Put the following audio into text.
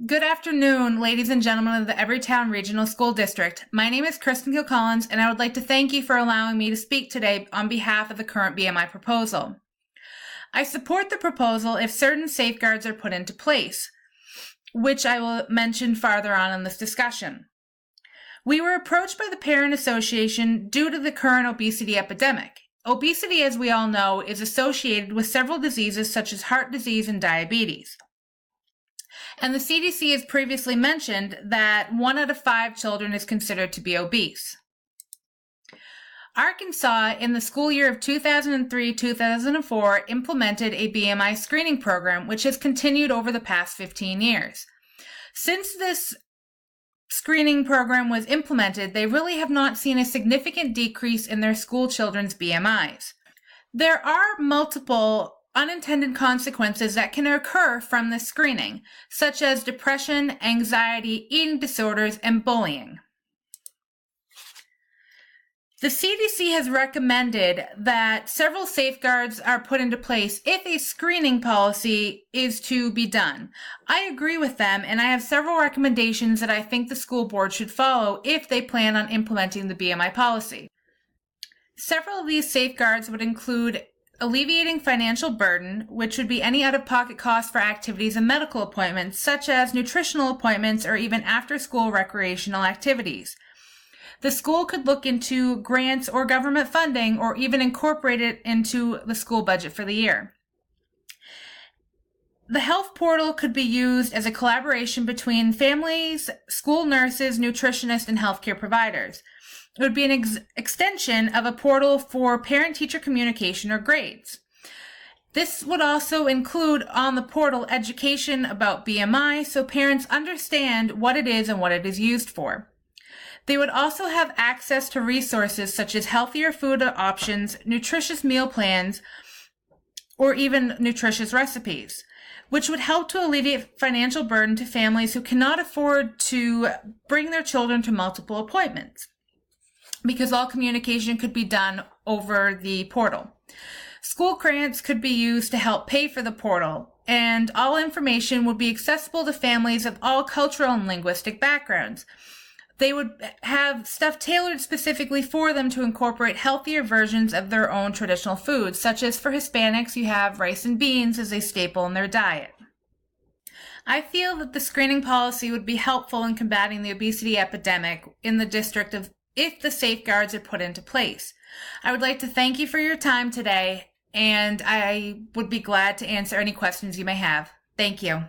Good afternoon, ladies and gentlemen of the Everytown Regional School District. My name is Kristen Kilcollins, and I would like to thank you for allowing me to speak today on behalf of the current BMI proposal. I support the proposal if certain safeguards are put into place, which I will mention farther on in this discussion. We were approached by the Parent Association due to the current obesity epidemic. Obesity, as we all know, is associated with several diseases such as heart disease and diabetes. And the CDC has previously mentioned that 1 out of 5 children is considered to be obese. Arkansas, in the school year of 2003-2004, implemented a BMI screening program, which has continued over the past 15 years. Since this screening program was implemented, they really have not seen a significant decrease in their school children's BMIs. There are multiple unintended consequences that can occur from this screening, such as depression, anxiety, eating disorders, and bullying. The CDC has recommended that several safeguards are put into place if a screening policy is to be done. I agree with them, and I have several recommendations that I think the school board should follow if they plan on implementing the BMI policy. Several of these safeguards would include alleviating financial burden, which would be any out-of-pocket costs for activities and medical appointments, such as nutritional appointments or even after-school recreational activities. The school could look into grants or government funding or even incorporate it into the school budget for the year. The health portal could be used as a collaboration between families, school nurses, nutritionists, and healthcare providers. It would be an extension of a portal for parent-teacher communication or grades. This would also include on the portal education about BMI so parents understand what it is and what it is used for. They would also have access to resources such as healthier food options, nutritious meal plans, or even nutritious recipes, which would help to alleviate financial burden to families who cannot afford to bring their children to multiple appointments, because all communication could be done over the portal. School grants could be used to help pay for the portal, and all information would be accessible to families of all cultural and linguistic backgrounds. They would have stuff tailored specifically for them to incorporate healthier versions of their own traditional foods, such as for Hispanics, you have rice and beans as a staple in their diet. I feel that the screening policy would be helpful in combating the obesity epidemic in the district if the safeguards are put into place. I would like to thank you for your time today, and I would be glad to answer any questions you may have. Thank you.